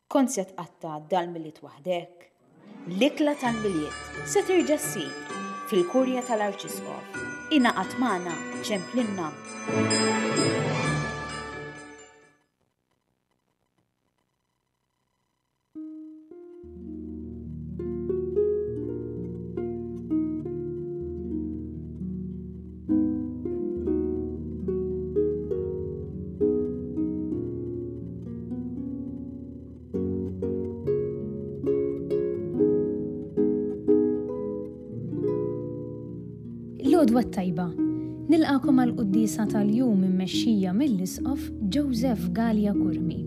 Kont se tqatta' dal-miliet waħdek? L-ikla tal-miliet se terġa' ssir fil-Kurja tal-Arċisqof. Ingħaqad magħna ċemplinna. L-għodwa tajba, nilqakom għal-quddisa tal-jum immexxija mill-Isqof Joseph Gallia Kurmi.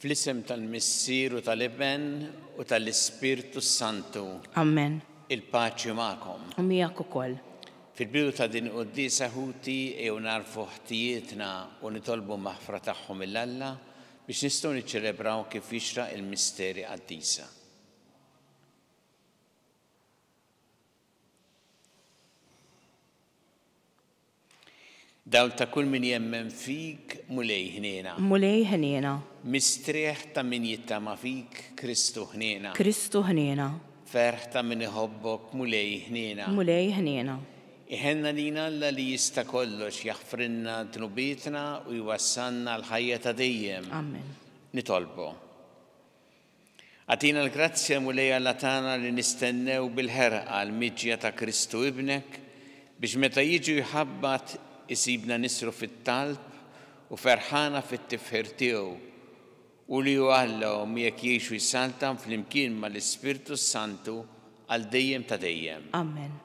Fl-isem tal-Missier u tal-Ibn u tal-Ispirtu Santu. Amen. Il-paċi magħkom. U miegħek ukoll. Fil-bidu ta' din qudiesa ħuti ew narfu ħtijietna u nitolbu maħfra tagħhom mill-Alla biex nistgħu niċċelebraw kif jixraq il-misteri qaddisa. Dawl ta' kull min jemmen fik mulej ħniena. Mulej ħniena. Mistrieħ ta' min jittama fik Kristu ħniena. Kristu ħniena. Ferħ ta' min iħobbok mulej ħniena. Mulej ħniena. Iħenna lina Alla li jista' kollox jaħfrinna dnubietna u jwassalna l-ħajja ta' dejjem. Amen. Nitolbu. Għatina l-grazzja mulej Alla tagħna li nistennew bil-ħerqa l-miġja ta' Kristu ibnek biex meta jiġu jħabbat isibna nisru fit-talb u ferħana fit-tifħir tiegħu u li Allahom jekk jgħixu jsaltam flimkien mal-Ispirtu Santu għal dejjem ta' dejjem. Amen.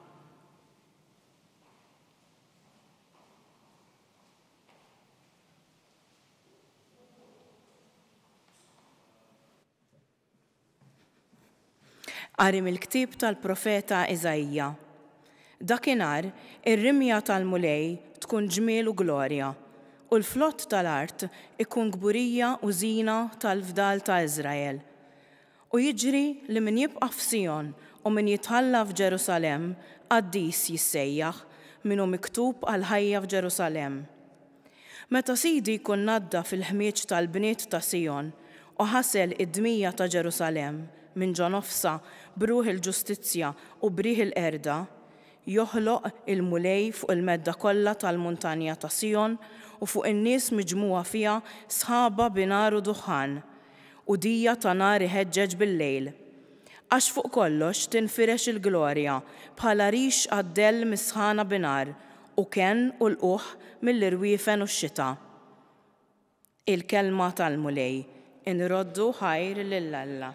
Qari mill-ktieb tal-profeta Iżajja. Dakinhar ir-rimja tal-mulej tkun ġmiel u glorja u l-flott tal-art ikun gburija u żina tal-fdal ta' Iżrael. U jiġri li min jibqa' f'Sion u min jitħalla f'Ġerusalem qaddis jissejjaħ minnu miktub għal ħajja f'Ġerusalem. Meta Sidi jkun nadda fil-ħmieġ tal-bniet ta' Sion u ħasel id-dmija ta' Ġerusalem minn ġonofsa bruħ il-ġustizzja u briħ il-qerda, joħloq il-mulej fuq il-medda kollha tal-muntanja ta' Sion u fuq in-nies miġmuwa fiha sħaba binar u duħan u dija ta' nar iħeġġeġ bil-lejl. Għax fuq kollox tinfirex il-glorja bħala rix għaddell misħana binar u ken u l-uħ mill-irwiefen u x-xita. Il-kelma tal-mulej inroddu ħajr lill-Alla.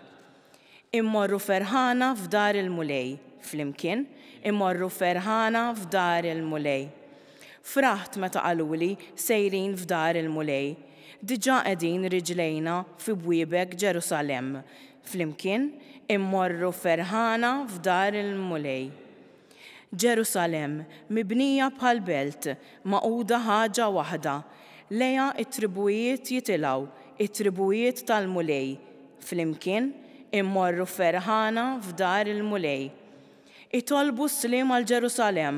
Immorru ferħana f'dar il-mulej, flimkien immorru ferħana f'dar il-mulej. Fraħt meta qaluli sejrin f'dar il-mulej, diġà qegħdin riġlejna fi bwiebek Ġerusalem, flimkien immorru ferħana f'dar il-mulej. Ġerusalem mibnija bħal belt maquda ħaġa waħda, lejha it-tribujiet jitilgħu, it-tribujiet tal-mulej, flimkien immorru ferħana f'dar il-mulej. Itolbu s-slim għal Ġerusalem,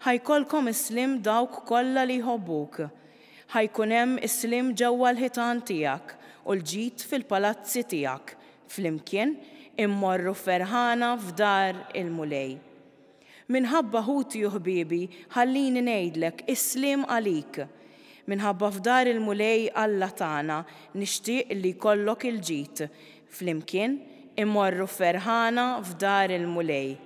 ħajkolkom is-slim dawk kollha li jħobbuk. Ħajkun hemm is-slim ġewwa l-ħitan tiegħek u l-ġid fil-palazzi tiegħek, flimkien immorru ferħana f'dar il-mulej. Minħabba ħuti u ħbiebi ħallini ngħidlek is-slim għalik. Minħabba f'dar il-mulej Alla tagħna nixtieq li jkollok il-ġid, flimkien immorru ferħana f'dar il-mulej.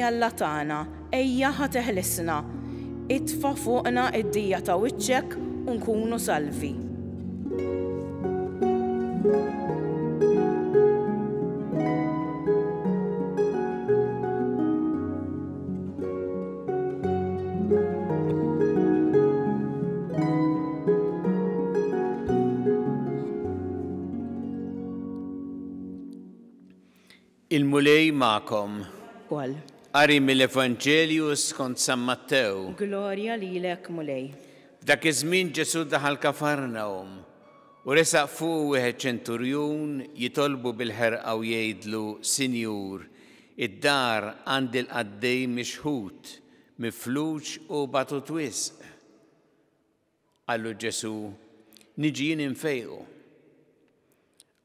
Alla tagħna, ejja ħateħlisna, itfa' fuqna id-dija ta' wiċċek u nkunu salvi. Il-mulej ma'kom. Wal. Qari mill-Evanġelju skont San Mattew. Glorja lilek mulej. F'dak iż-żmien Ġesu daħal Kafarnawm u resaq fuq wieħed ċenturjun jitolbu bil-ħerqa u jgħidlu: Sinjur, id-dar għandi l-qaddej mixħut, miflux u batut wisq. Qallu Ġesu: niġi jien infejqu.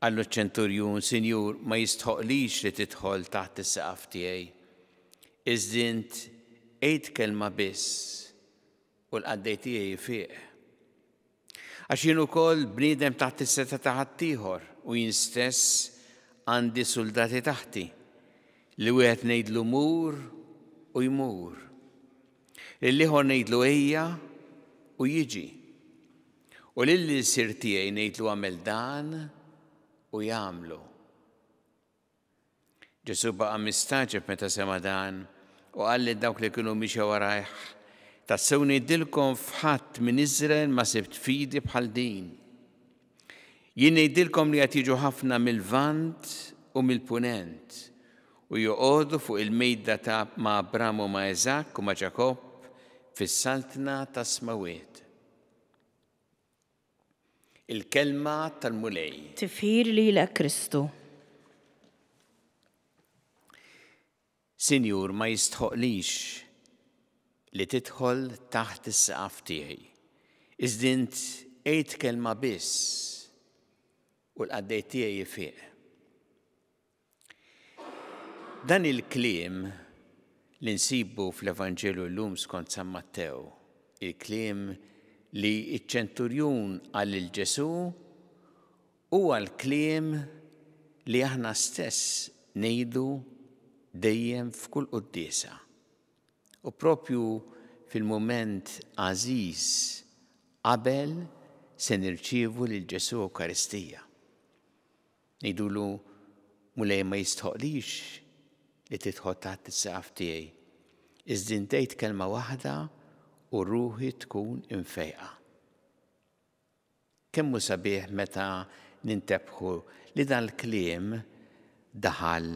Qallu ċ-ċenturjun: Sinjur, ma jistħoqlix li tidħol taħt is-saqaf tiegħi. Iżda int għid kelma biss u l-qaddej tiegħi jifieq. Għax jien ukoll bniedem taħt is-seta ta' ħaddieħor u jien stess għandi soldati taħti li wieħed ngħidlu mur u jmur. Lill-ieħor ngħidlu ejja u jiġi. U lill-sir tiegħi ngħidlu għamel dan u jagħmlu. Ġesu baqa' mistaġeb meta sema dan u qal lil dawk li kienu mixew warajh: tassew ngħidilkom f'ħadd minn Iżrael ma sibt fidi bħal din. Jien ngħidilkom li qed jiġu ħafna mill-Lvant u mill-Punent u joqogħdu fuq il-mejda ta' ma' Abraham u ma' Eżak u ma' Ġakob fis-saltna ta' Smawiet. Il-kelma tal-mulej. Tifħir lilek Kristu. Sinjur, ma jistħoqlix li tidħol taħt is-saqaf tiegħi. Iżda int għid kelma biss u l-qaddej tiegħi jifieq. Dan il-kliem li nsibu fl-Evanġelju llum skont San Mattew, il-kliem li ċ-ċenturjun għal il-Ġesu huwa l-kliem li aħna stess ngħidu dejjem f'kull quddiesa. U propju fil-mument għażiż qabel se nirċievu lil Ġesu Ewkaristija. Ngħidulu: mulej ma jistħoqlix li tidħol taħt is-saqaf tiegħi. Iżda ngħid kelma waħda u ruħi tkun infejqa. Kemmu sabiħ meta nintebħu li dan l-kliem daħal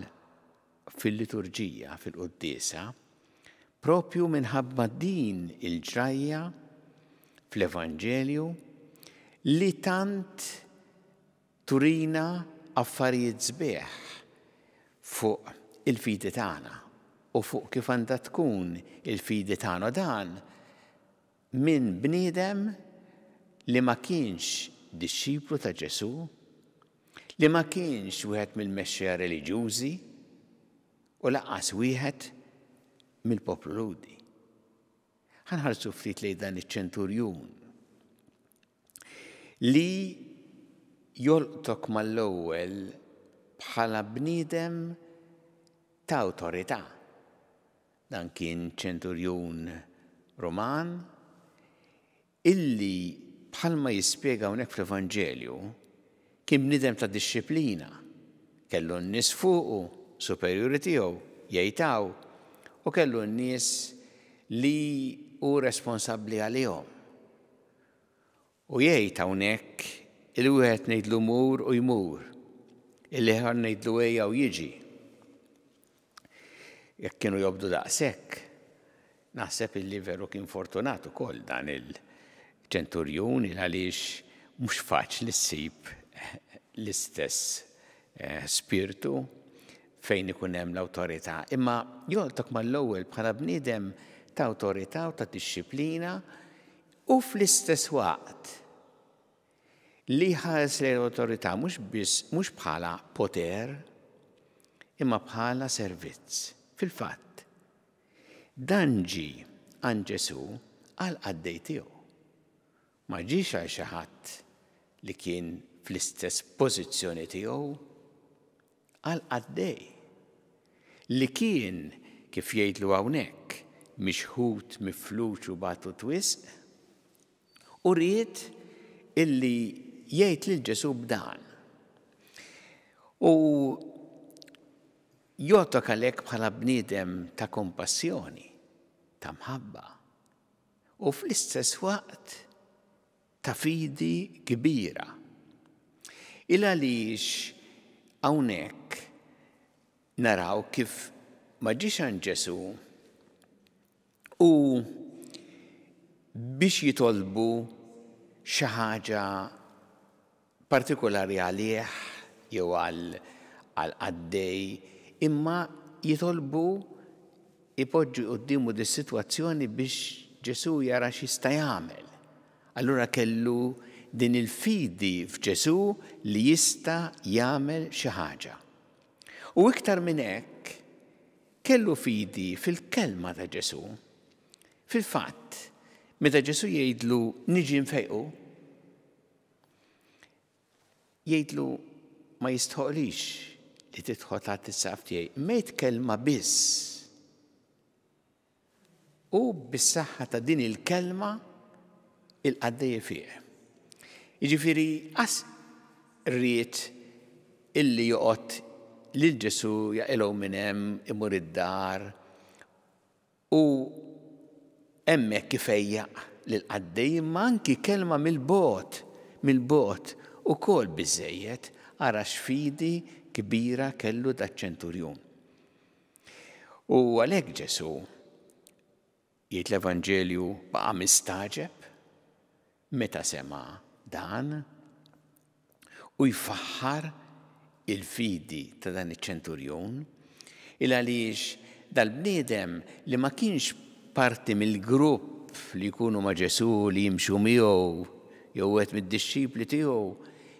fil-liturġija, fil-quddiesa, propju minħabba din il-ġrajja fl-Evanġelju li tant turina affarijiet sbieħ fuq il-fidi tagħna u fuq kif għandha tkun il-fidi tagħna. Dan minn bniedem li ma kienx dixxiplu ta' Ġesu, li ma kienx wieħed mill-mexxejja reliġjużi u laqqas wieħed mill-poplu Ludi. Ħanħarsu ftit lejn dan iċ-ċenturjun li jolqtok mal-ewwel bħala bniedem ta' awtorità. Dan kien ċenturjun Roman illi bħalma jispjega hawnhekk fl-Evanġelju kien bniedem ta' dixxiplina, kellu n-nies fuqu superjuri tiegħu jgħitaw u kellu n-nies li hu responsabbli għalihom. U jgħid hawnhekk il-wieħed ngħidlu mur u jmur, il-ieħor ngħidlu ejja u jiġi. Jekk kienu jobdu daqshekk, naħseb illi veru kien fortunat ukoll dan il-ċenturjun għaliex mhux faċli ssib l-istess spiritu fejn ikun hemm l-awtorità. Imma joltok mal-ewwel bħala bniedem ta' awtorità u ta' dixxiplina u fl-istess waqt li ħares l-awtorità mhux bħala poter imma bħala servizz. Fil-fatt, dan ġi għand Ġesu għal qaddej tiegħu. Ma ġiex għal xi ħadd li kien fl-istess pożizzjoni tiegħu, għal qaddej li kien kif jgħidlu hawnhekk, mixħut miflux u batu twisq, u rrid illi jgħid lil Ġesu b'dan. U jotok għalhekk bħala bniedem ta' kompassjoni, ta' mħabba, u fl-istess waqt ta' fidi kbira. Il għaliex hawnhekk naraw kif ma ġiex għand Ġesu u biex jitolbu xi ħaġa partikolari għalih jew għal għaddej, imma jitolbu ipoġġu quddiemu dis-sitwazzjoni biex Ġesu jara x'jista' jagħmel. Allura kellu din il-fidi f'Ġesu li jista' jagħmel xi ħaġa. U iktar minn hekk kellu fidi fil-kelma ta' Ġesu. Fil-fatt, meta Ġesu jgħidlu niġi nfejqu, jgħidlu ma jistħoqlix li tidħol taħt is-saqf tiegħi, mejt kelma biss. U bis-saħħa ta' din il-kelma il-qaddej fih. Jiġifieri rrid illi joqgħod lil Ġesu jaqilgħu minn hemm imur id-dar u hemmhekk ifejjaq lil qaddej imma anki kelma mill-bogħod ukoll biżżejjed ara x'fidi kbira kellu daċ-ċenturjun. U għalhekk Ġesu jgħid l-Evanġelju baqa' mistaġeb meta sema dan u jfaħħar il-fidi ta' dan iċ-ċenturjun il għaliex dal-bniedem li ma kienx parti mill-grupp li jkunu ma' Ġesu li jimxu miegħu jew wieħed mid-dixxipli tiegħu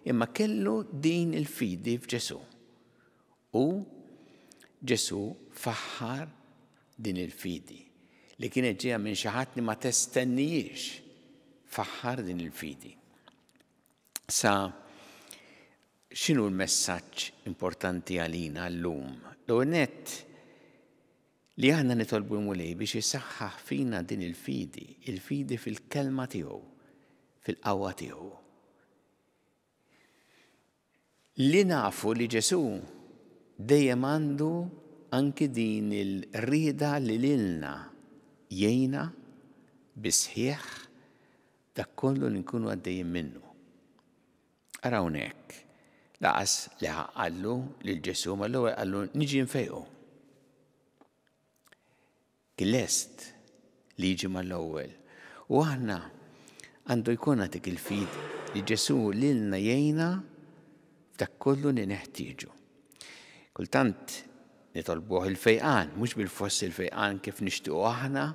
imma kellu din il-fidi f'Ġesu. U Ġesu faħħar din il-fidi li kienet ġejja minn xi ħadd li ma testennijiex faħħar din il-fidi. Sa x'inhu l-messaġġ importanti għalina llum? L-ewwel nett li aħna nitolbu l-Mulej biex isaħħaħ fina din il-fidi fil-kelma tiegħu, fil-qawwa tiegħu. Li nafu li Ġesu dejjem għandu anki din il-rieda li lilna jgħinna bisħieħ dak kollu li nkunu għaddejjin minnu. Ara hawnhekk laqas li qallu lil Ġesu mal-ewwel qallu niġi nfejqu. Kien lest li jiġi mal-ewwel. U aħna għandu jkun dik il-fidi li Ġesu lilna jgħinna f'dak kollu li neħtieġu. Kultant nitolbuh il-fejqan, mhux bil-foss il-fejqan kif nixtiequ aħna,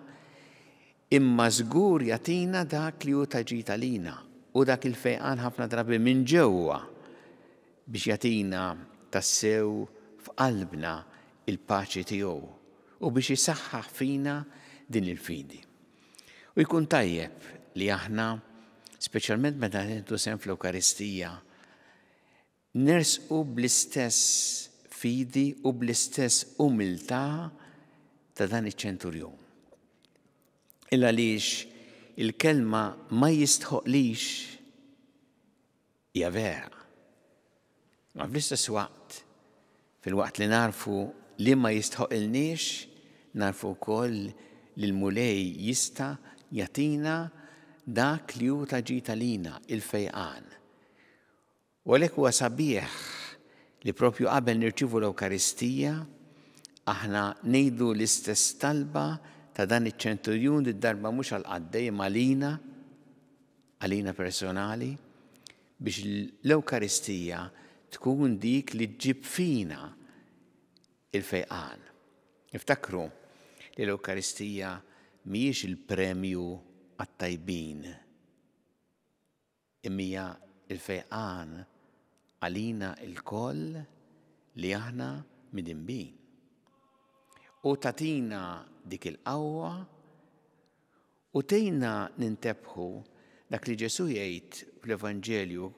imma żgur jagħtina dak li hu taġid għalina u dak il-fejqan ħafna drabi minn ġewwa biex jagħtina tassew f'qalbna il-paċi tiegħu u biex isaħħaħ fina din il-fidi. U jkun tajjeb li aħna, speċjalment meta nieħdu sehem fl-Ewkaristija, nersqu bl-istess fidi u bl-istess umiltà ta' dan iċ-ċenturjun. Illa għaliex il-kelma ma jistħoqlix hija vera. Ma fl-istess waqt, fil-waqt li narfu li ma jistħoqilniex, narfu wkoll li l-Mulej jista' jagħtina dak li hu taġid għalina il-fejqan. U għalhekk huwa sabiħ li propju qabel nirċievu l-Ewkaristija aħna ngħidu l-istess talba ta' dan iċ-ċenturjun id-darba mhux għall-qaddej għalina personali biex l-Ewkaristija tkun dik li ġġib fina il-fejqan. Iftakru li l-Ewkaristija mhijiex il-premju għat-tajbin, imma il-fejqan għalina il-koll li aħna midinbin. U tatina dik il-qawwa u tejna nintebħu dak li Ġesu jgħid fl-Evanġelju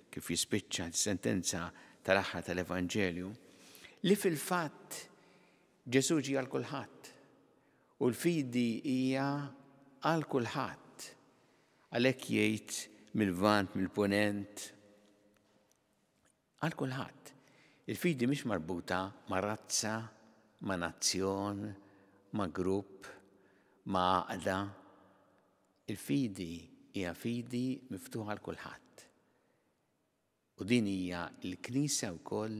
kif jispiċċa sentenza tal-aħħar tal-Evanġelju li fil-fatt Ġesu ġie għal kulħadd. U l-fidi hija għal kulħadd. Għalhekk jgħid mill-vant, mill-punent, għal kulħadd. Il-fidi mhix marbuta ma' razza, ma' nazzjon, ma' grupp, ma' għaqda. Il-fidi hija fidi miftuħa għal kulħadd. U din hija l-Knisja wkoll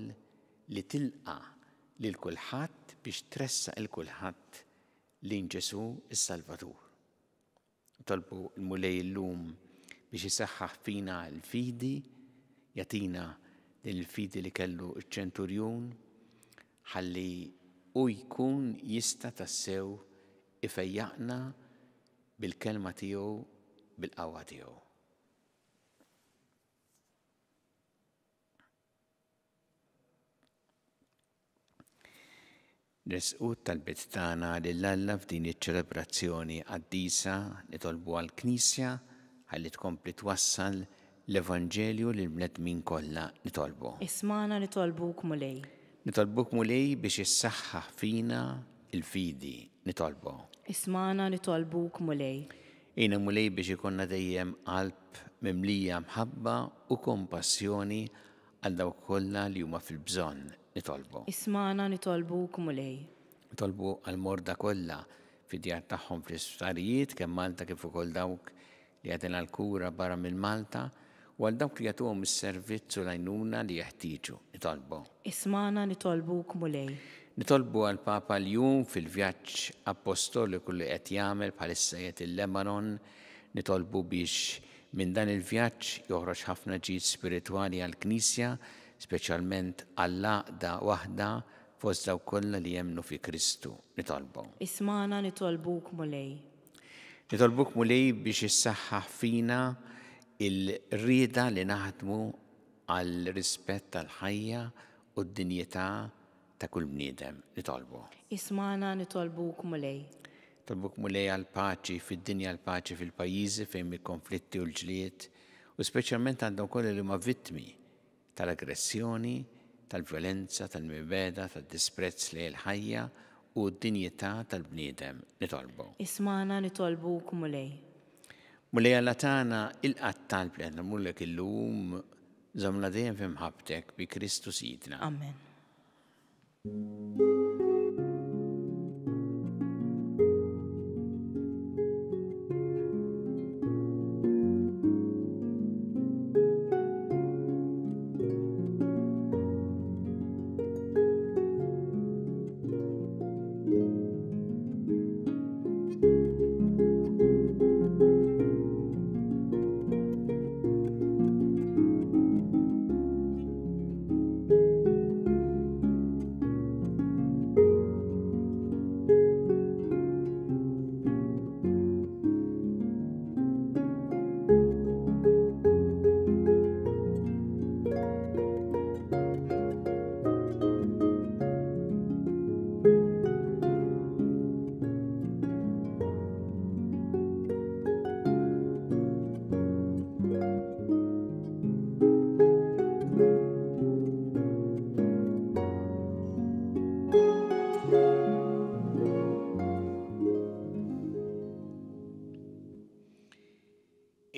li tilqa' lil kulħadd biex tressaq il kulħadd lejn Ġesu is-Salvatur. Tolbu l-mulej llum biex isaħħaħ fina l-fidi, jagħtina din il-fidi li kellu ċ-ċenturjun ħalli u jkun jista' tassew ifejjaqna bil-kelma tiegħu, bil-qawwa tiegħu. Resqu tal-bit tagħna lill-Alla f'din iċ-ċelebrazzjoni qaddisa nitolbu għall-Knisja ħalli tkompli twassal l-Evanġelju lil bnedmin kollha nitolbu. Ismana nitolbuk mulej. Nitolbuk mulej biex issaħħaħ fina il-fidi nitolbu. Ismana nitolbuk mulej. Ejna mulej biex ikonna dejjem qalb mimlija mħabba u kompassjoni għal dawk kollha li huma fil-bżonn nitolbu. Ismana nitolbuk mulej. Nitolbu għal-morda kollha fid-djar tagħhom fl-isptarijiet kemm Malta kif ukoll dawk li għadin għal-kura barra minn Malta u għal dawk li jagħtuhom is-servizz u l-għajnuna li jeħtieġu nitolbu. Ismana nitolbuk mulej. Nitolbu għal-Papa l-jum fil-vjaġġ apostoliku li qed jagħmel bħalissa qiegħed il-Lebanon, nitolbu biex minn dan il-vjaġġ joħroġ ħafna ġid spiritwali għall-Knisja, speċjalment għall-għaqda waħda fost dawk kollha li jemmnu fi Kristu nitolbu. Ismana nitolbuk mulej. Nitolbuk mulej biex issaħħaħ fina il-rieda li naħdmu għal rispett tal-ħajja u d-dinjità ta' kull bniedem nitolbu. Ismana nitolbuk mulej. Nitolbuk mulej għal paċi fid-dinja, għal paċi fil-pajjiżi fejn il-konflitti u l-ġlied u speċjalment għandhom kollha li huma vittmi tal-aggressjoni, tal-violenza, tal-mibeda, tad-disprezz lejn il-ħajja u d-dinjità tal-bniedem nitolbu. Ismana nitolbuk mulej. Mulej Alla tagħna il-qatt talb li nagħmlulek illum żommna dejjem f'imħabbtek bi Kristu Sidna. Amen.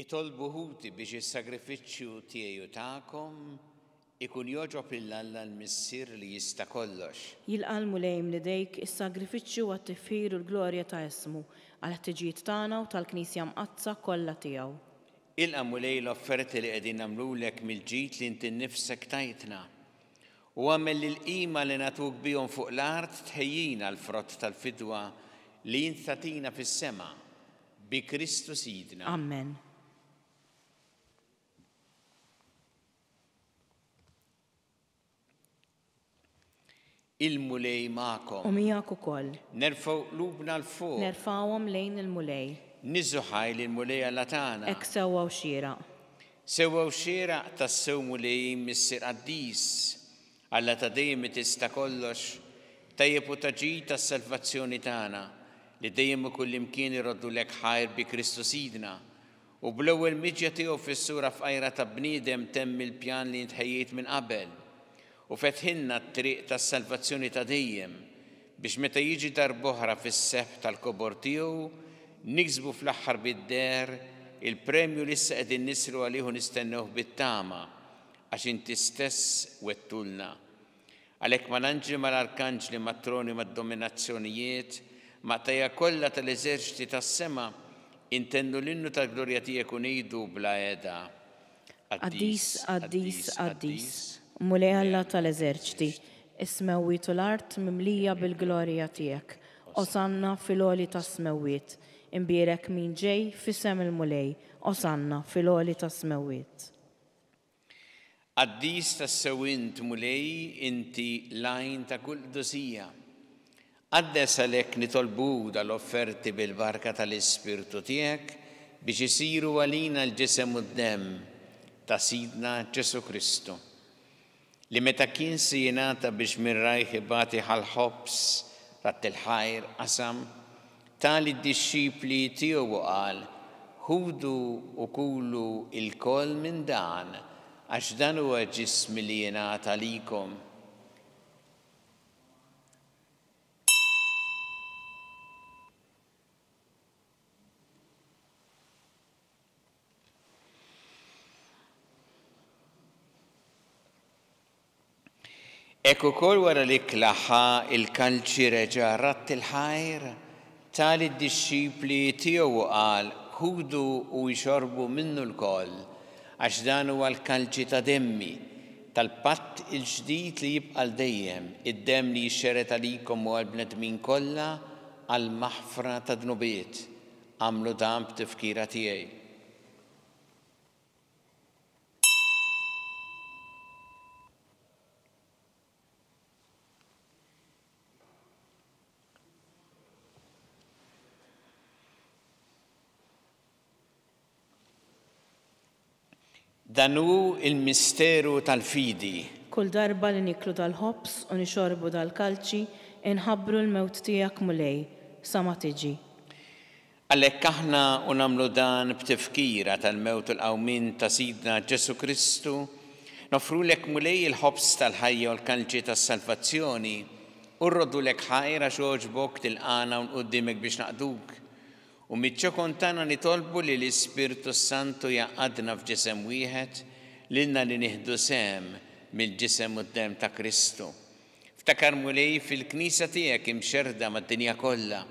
Itolbu ħuti biex is-sagrifiċċju tiegħu tagħkom ikun joġob lill-Alla l-Missier li jista' kollox. Jilqa' mulej mlidejk is-sagrifiċċju għat-tifħir u l-glorja ta' ismu għal-ħtiġijiet tagħna u tal-Knisja mqazza kollha tiegħu. Ilqa' mulej l-offerti li qegħdin nagħmlulek mill-ġid li inti nnifsek tajtna. U għamel l-qima li nagħtuk bihom fuq l-art tħejjina l-frott tal-fidwa li jintatina fis-sema bi Kristu Sidna. Amen. Il-mulej ma'kom. U miegħek ukoll. Nerfgħu qlubna l-fuq. Nerfgħuhom lejn il-mulej. Niżu ħajli l-mulej Alla tagħna. Hekk sewwa u xieraq. Sewwa u xieraq tassew mulej Missier Qaddis. Alla ta' dejjem tista' kollox, tajjeb u taġid tas-salvazzjoni tagħna li dejjem ukoll imkien iroddu lek ħajr bi Kristu Sidna. U bl-ewwel miġja tiegħu fis-sura f'qajra ta' bniedem temm il-pjan li ntħejjiet minn qabel. U fetħinna t-triq tas-salvazzjoni ta' dejjem biex meta jiġi darbohra fis-seħħ tal-kobor tiegħu niksbu fl-aħħar bid-der il-premju li issa qegħdin nisru għalih u nistennewh bit-tama għax inti stess wettulna. Għalhekk mal-anġli mal-arkanġli mat-troni mad-dominazzjonijiet maqtajja kollha tal-eżerċiti tas-sema intennu l-innu tal-glorja tiegħek u ngħidu bla qiegħda. Qaddis, qaddis, qaddis, mulej Alla tal-eżerċiti, is-smewwiet u l-art mimlija bil-glorja tiegħek. Osanna fil-għoli tas-smewwiet, imbierek min ġej f'isem il-mulej, osanna fil-għoli tas-smewwiet. Qaddis tas-sewwint mulej inti lajn ta' kull dosija. Għaddes għalhekk nitolbu dal-offerti bil-barka tal-Ispirtu tiegħek biex isiru għalina l-ġisem u d-demm ta' Sidna Ġesu Kristu, li meta kien si jingħata biex minn rajh ibati ħal-ħobs tat-tilħajr qasam tali d-dixxipli tiegħu qal ħudu u kulu il-koll minn dan għax dan huwa ġismi li jingħata likom. Ekku kol wara li klaħħa il-kalċi reġa' rat il-ħajr tali d-dixxipli tiegħu qal ħudu u jxorbu minnu l-koll għax dan huwa l-kalċi ta' demmi tal-patt il-ġdid li jibqa' dejjem id-demm li jixxeret għalikom u għall-bnedmin kollha għall-maħfra ta' dnubiet. Għamlu dan b'tifkira tiegħi. Dan hu il-misteru tal-fidi. Kull darba li niklu dal-ħobs u nixorbu dal-kalċi inħabbru l-mewt tiegħek mulej sa ma tiġi. Għalhekk aħna u nagħmlu dan b'tifkira tal-mewt u l-qawmin ta' Sidna Ġesu Kristu, nofrulek mulej il-ħobs tal-ħajja u l-kalċi tas-salvazzjoni u rrodulek ħajra xogħġbok tilqana u nquddimek biex naqduk. U mitċokon tagħna nitolbu li l-Ispirtu Santu jaqadna f'ġisem wieħed lilna li nieħdu sehem mill-ġisem u d-demm ta' Kristu. Ftakar mulej fil-Knisja tiegħek imxerda mad-dinja kollha.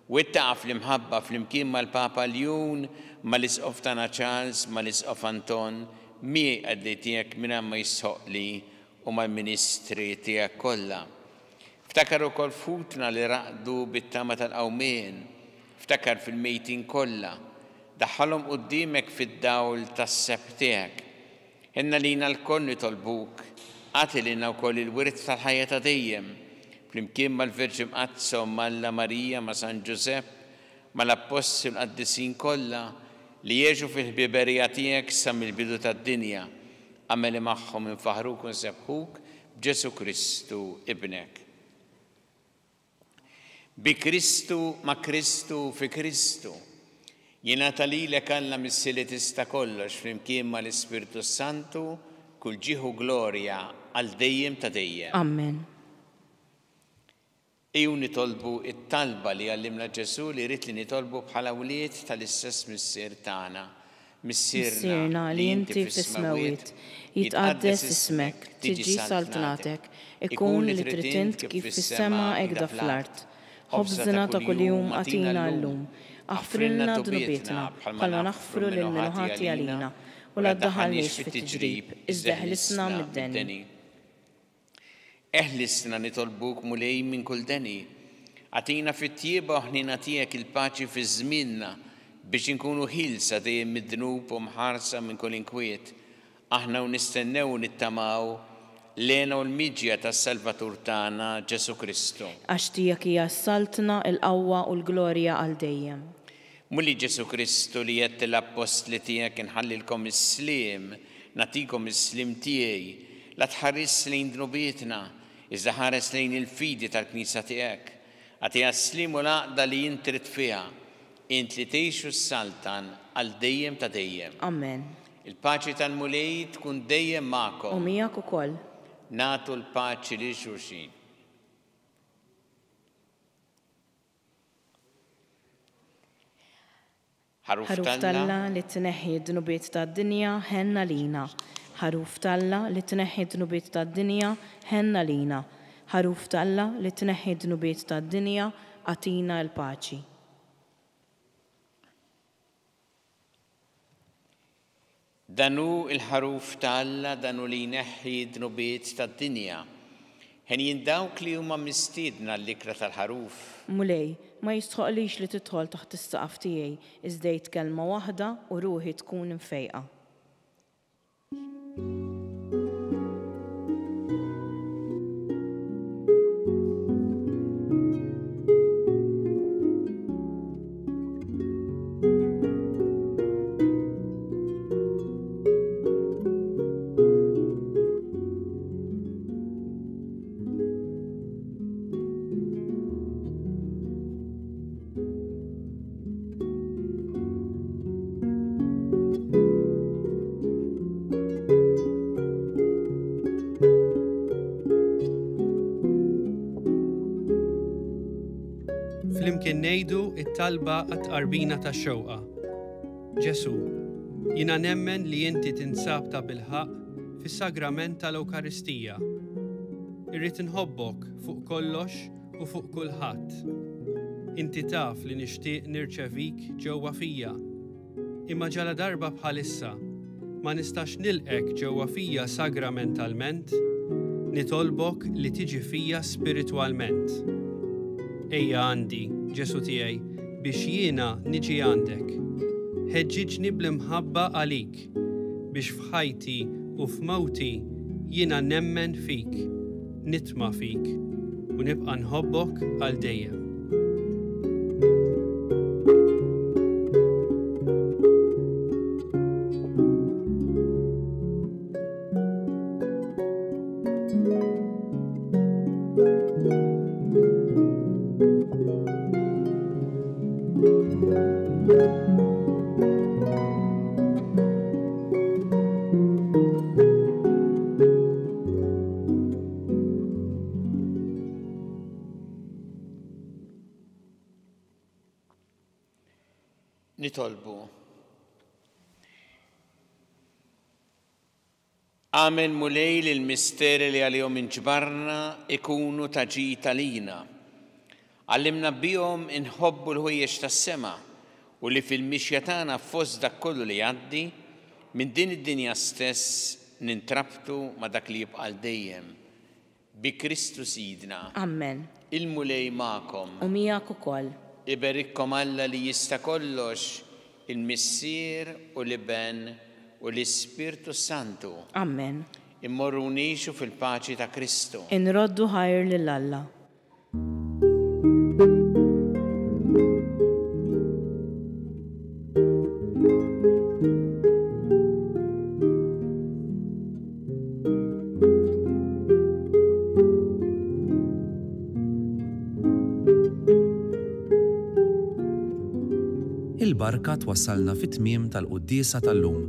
U ittaqa' fl-imħabba flimkien mal-Papa Ljun, mal-Isqof tagħna Charles, mal-Isqof Anton, miegħi qaddi tiegħek minn ma jisħoqli u mal-Ministri tiegħek kollha. Ftakar ukoll futna li raqdu bit-tama tal-qawmien. Ftakar fil-mejtin kollha, daħħalhom quddiemek fid-dawl tas-seb tiegħek. Inna lina l-koll nitolbuk, għati lina wkoll il-wirt tal-ħajja ta' dejjem, flimkien mal-Verġi Mqazza u Malla Marija ma' San Ġusepp, mal-Apostli l-Qaddisin kollha li jeġu fil-ħbiberija tiegħek sa mill-bidu tad-dinja, għameli magħhom infaħruk u nsebħuk b'Ġesu Kristu ibnek. Bi Kristu, ma' Kristu, fi Kristu. Jingħata lilek Alla mis-sili tista' kollox flimkien mal-Ispirtu Santu kull ġieħu glorja għal dejjem ta' dejjem. Amen. Ejju nitolbu it-talba li għallimna Ġesu li rrid li nitolbu bħala wlied tal-istess missier tagħna. Missierna li inti fis-smewwiet, jitqaddes ismek, tiġi saltnatek, ikun li trid int kif fis-sema hekk fl-art. Ħobżna ta' kuljum għatina llum, aħfrilna dnubietna bħalma naħfru lil minħati għalina u la ddaħħalniex fit-tiġrib, iżda ħlisna mid-deni. Eħlisna nitolbuk mulej minn kull deni. Għatina fit-tjieba ħnina tiegħek il-paċi fi żmienna biex inkunu ħilsa dejjem mid-dnub u mħarsa minn kull inkwiet. Aħna u nistennew nittamaw lena u l-miġja tas-Salvatur tagħna Ġesu Kristu. Għax tiegħek hija s-saltna, il-qawwa u l-glorja għal dejjem. Mulli Ġesu Kristu li jett l-apostli tiegħek inħallilkom is-sliem, nagħtikom is-sliem tiegħi, la tħares lejn dnubietna, iżda ħares lejn il-fidi tal-Knisja tiegħek. Għatiha s-sliem u l-għaqda li jint trid fiha, int li tgħixu s-saltan għal dejjem ta' dejjem. Amen. Il-paċi tal-mulej tkun dejjem magħkom. U miegħek ukoll. Nagħtu l-paċi lil xulxin. ħaruf talla li tneħħi d-dnubiet tad-dinja ħenna lina. ħaruf talla li tneħħi d-dnubiet tad-dinja ħenna lina. ħaruf talla li tneħħi d-dnubiet tad-dinja għatina l-paċi. Danu il-ħaruf talla danu li jneħħi d-dnubiet tad-dinja. Ħen dawk li huma mistiedna l-ikra tal-ħaruf. Mulej, ma jistħoqlix li tidħol taħt is-saqaf tiegħi iżdejt kelma waħda u ruħi tkun imfejqa. Flimkien ngħidu it-talba għat-qarbina tax-xewqa. Ġesu, jiena nemmen li inti tinsab ta' bilħaq fis-sagrament tal-Ewkaristija. Irrid inħobbok fuq kollox u fuq kulħadd. Inti taf li nixtieq nirċevik ġewwa fija. Imma ġala darba bħalissa ma nistax nilqek ġewwa fija sagramentalment, nitolbok li tiġi fija spiritwalment. Ejja għandi, Ġesu tiegħi, biex jiena niġi għandek. Ħeġġiġni bl-imħabba għalik, biex f'ħajti u f'mawti jiena nemmen fik, nitma' fik u nibqa' nħobbok għal dejjem. Nitolbu. Amen mulej li l-misteri li għalihom inġbarna ikunu ta' ġita lina. Għallimna bihom inħobbu l-ħwejjeġ tas-sema u li fil-mixja tagħna fost dak kollu li jgħaddi minn din id-dinja stess nintrabtu ma' dak li jibqa' dejjem. Bi Kristu Sidna. Amen. Il-mulej magħkom. U miegħek ukoll. Iberikkom Alla li jista' kollox, il-Missier u l-Iben u l-Ispirtu Santu. Amen. Immorru nixu fil-paċi ta' Kristu. Inroddu ħajr lil Alla. Il-barka twassalna fit-tmiem tal-quddiesa tal-lum.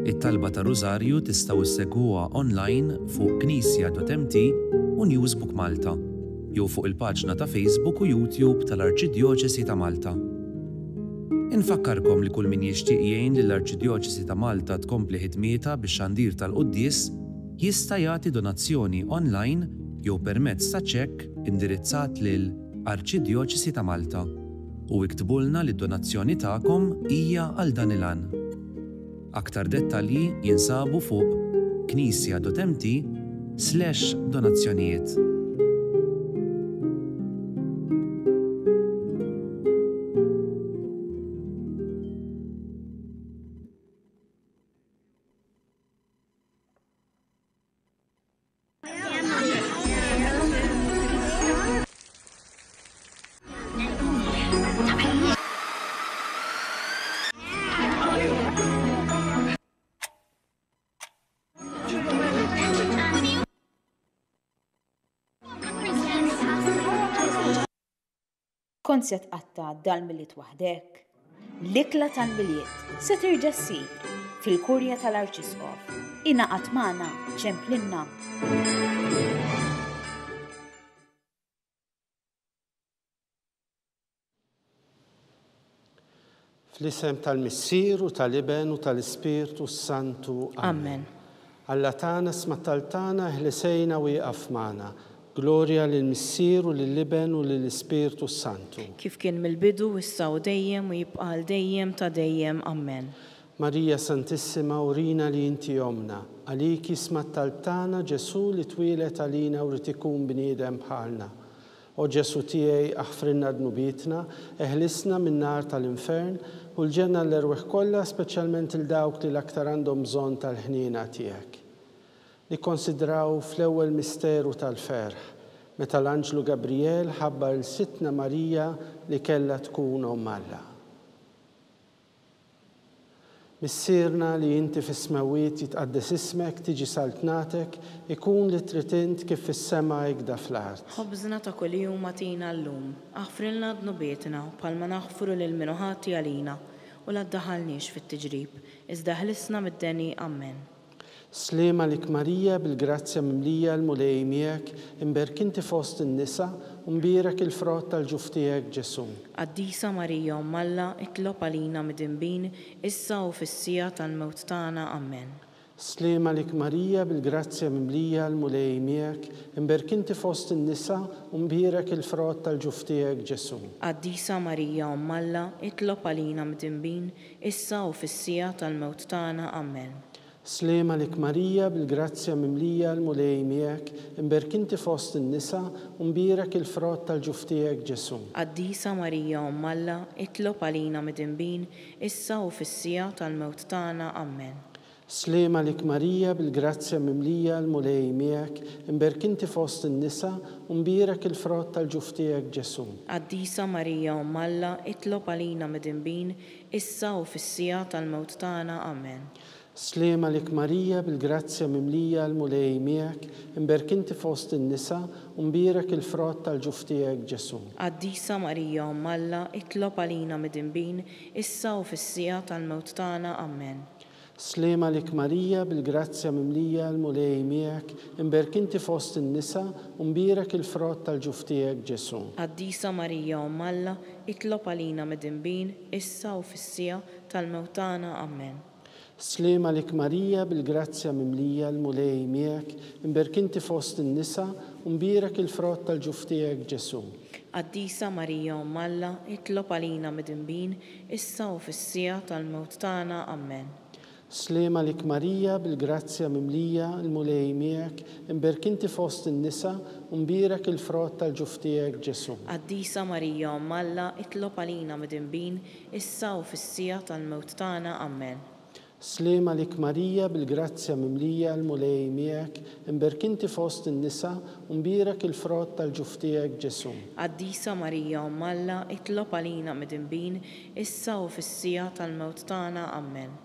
It-talba ta' Rużarju tistgħu issegwuha online fuq knisja.mt u Newsbook Malta, jew fuq il-paġna ta' Facebook u YouTube tal-Arċidjoċesi ta' Malta. Infakkarkom li kull min jixtieq jgħin lill-Arċidjoċesi ta' Malta tkompli ħidmietha bix-xandir tal-quddies jista' jagħti donazzjoni online jew permezz ta' ċekk indirizzat lil Arċidjoċesi ta' Malta. U iktbulna li d-donazzjoni tagħkom hija għal dan il-għan. Aktar dettalji jinsabu fuq knisja.mt/donazzjonijiet. Kont se tqatta' dal-miliet waħdek, l-ikla tal-miliet se terġa' ssir fil-kurja tal-Arċisqof. Ingħaqad magħna ċemplinna. Fl-isem tal-Missier u tal-Iben u tal-Ispirtu Santu. Amen. Alla tana smattaltana ħlisejna u jqafmana. Gloria lill-Missier u lill-Iben u lill-Ispirtu Santu. Kif kien mill-bidu issa u dejjem u jibqa' dejjem ta' dejjem. Amen. Marija Santissima, urina li inti omna, għaliki smattaltana Ġesu li twilet għalina u ritikun bniedem bħalna. O Ġesu tiegħi aħfrinna dnubitna, eħlisna minn nar tal-infern u l-ġenna l-erweħ kollha, speċjalment il-dawk li l-aktar għandhom bżonn tal-ħniena tiegħek. Nikkonsidraw fl-ewwel misteru tal-ferħ, meta l-Anġlu Gabriel ħabbar il-Sitna Marija li kellha tkun omm Alla. Missierna li inti fis-smawiet jitqaddes ismek, tiġi saltnatek, ikun li tritint kif fis-sema jgda fl-art. Ħobżna ta' kuljum atina llum, aħfrilna dnubietna bħalma naħfru lil min ħati għalina u la ddaħħalniex fit-tiġrib, iżda ħlisna mid-deni. Amen. Slema lik Marija bil-grazzja mimlija l-mulej miegħek, imberkinti fost in-nisa u mbierek il-frott tal-ġuf tiegħek Ġesu. Qaddisa Marija Omm Alla, itlob għalina mid-inbin, issa u fis-sija tal-mewt tagħna. Amen. Slema lik Marija bil-grazzja mimlija l-mulej miegħek, imberkinti fost in-nisa u mbierek il-frott tal-ġuf tiegħek Ġesu. Qaddisa Marija Omm Alla, itlob għalina mid-inbin, issa u fis-sija tal-mewt tagħna. Amen. Slema lik Marija bil-grazzja mimlija l-mulej miegħek, imberkinti fost in-nisa u mbierek il-frott tal-ġuf tiegħek Ġesu. Qaddisa Marija Omm Alla, itlob għalina mid-inbin, issa u fis-sija tal-mewt tagħna. Amen. Slema lik Marija bil-grazzja mimlija l-mulej miegħek, imberkinti fost in-nisa u mbierek il-frott tal-ġuf tiegħek Ġesu. Qaddisa Marija Omm Alla, itlob għalina mid-inbin, issa u fis-sija tal-mewt tagħna. Amen. Slema lik Marija bil-grazzja mimlija l-mulej miegħek, imberkinti fost in-nisa u mbierek il-frott tal-ġuf tiegħek Ġesu. Qaddisa Marija Omm Alla, itlob għalina mid-inbin, issa u fis-sija tal-mewt tagħna. Amen. Slema lik Marija bil-grazzja mimlija l-mulej miegħek, imberkinti fost in-nisa u mbierek il-frott tal-ġuf tiegħek Ġesu. Qaddisa Marija Omm Alla, itlob għalina mid-inbin, issa u fis-sija tal-mewt tagħna. Amen. Slema lik Marija bil-grazzja mimlija l-mulej miegħek, imberkinti fost in-nisa u mbierek il-frott tal-ġuf tiegħek Ġesu. Qaddisa Marija Omm Alla, itlob għalina mid-inbin, issa u fis-sija tal-mewt tagħna. Amen. Slema lik Marija bil-grazzja mimlija l-mulej miegħek, imberkinti fost in-nisa u mbierek il-frott tal-ġuf tiegħek Ġesu. Qaddisa Marija Omm Alla, itlob għalina mid-inbin, issa u fis-sija tal-mewt tagħna. Amen. Slema lik Marija bil-grazzja mimlija l-mulej miegħek, imberkinti fost in-nisa u mbierek il-frott tal-ġuf tiegħek Ġesu. Qaddisa Marija Omm Alla, itlob għalina mid-inbin, issa u fis-sija tal-mewt tagħna. Amen.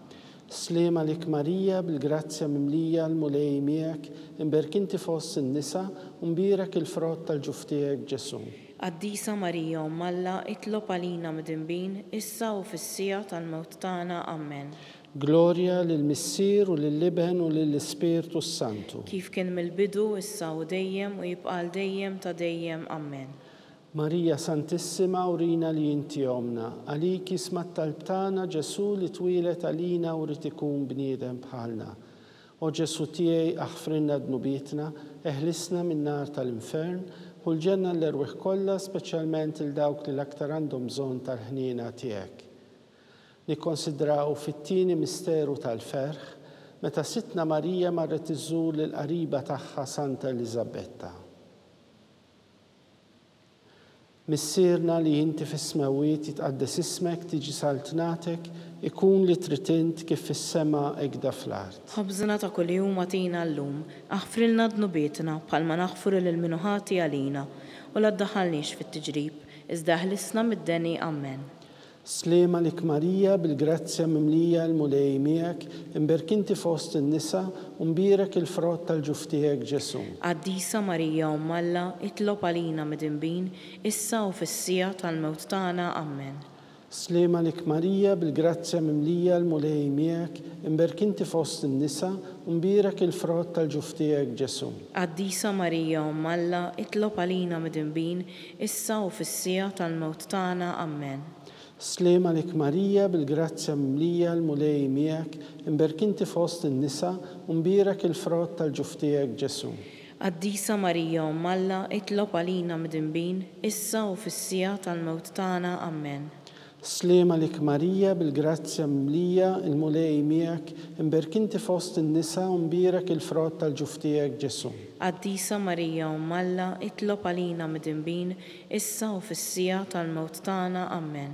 Slema lik Marija bil-grazzja mimlija l-mulej miegħek, imberkinti fost in-nisa u mbierek il-frott tal-ġuf tiegħek Ġesu. Qaddisa Marija Omm Alla, itlob għalina mid-inbin, issa u fis-sija tal-mewt tagħna. Amen. Gloria lill-Missier u lill-Iben u lill-Ispirtu Santu. Kif kien mill-bidu, issa u dejjem u jibqa' dejjem ta' dejjem. Amen. Marija Santissima, urina li inti omna, għaliki smattalb tagħna Ġesu li twilet għalina u rid ikun bniedem bħalna. O Ġesu tiegħi aħfrinna dnubietna, eħlisna minn nar tal-infern u l-ġenna l-erweħ kollha, speċjalment il-dawk li l-aktar għandhom bżonn tal-ħniena tiegħek. Nikkonsidraw fit-tieni misteru tal-ferħ, meta Sitna Marija marret iżżur lill-qariba tagħha Santa Elisabetta. Missierna li inti fis-smawiet jitqaddes ismek, tiġi saltnatek, ikun li tritint kif fis-sema hekk fl-art. Ħobżna ta' kuljum atina llum, aħfrilna dnubietna bħalma naħfru lil min ħati għalina u la ddaħħalniex fit-tiġrib, iżda ħlisna mid-deni. Amen. Slema lik Marija bil-grazzja mimlija l-mulej miegħek, imberkinti fost in-nisa u mbierek il-frott tal-ġuf tiegħek Ġesu. Qaddisa Marija Omm Alla, itlob għalina mid-inbin, issa u fis-sija tal-mewt tagħna. Amen. Slema lik Marija bil-grazzja mimlija l-mulej miegħek, imberkinti fost in-nisa u mbierek il-frott tal-ġuf tiegħek Ġesu. Qaddisa Marija Omm Alla, itlob għalina mid-inbin, issa u fis-sija tal-mewt tagħna. Amen. سليمة لك ماريا بالجراتيا مملية الملاي مياك امبركنت fost النساء ومبيرك الفرات tal-ġuftijek Ġesu. Qaddisa Marija Umm Alla, itlob għalina midinbin, issa u fis-sija tal-mewt tagħna. Amen. سليمة لك ماريا بالجراتيا مملية الملاي مياك امبركنت fost النساء ومبيرك الفرات tal-ġuftijek Ġesu. Qaddisa Marija Umm Alla, itlob għalina midinbin, issa u fis-sija tal-mewt tagħna. Amen.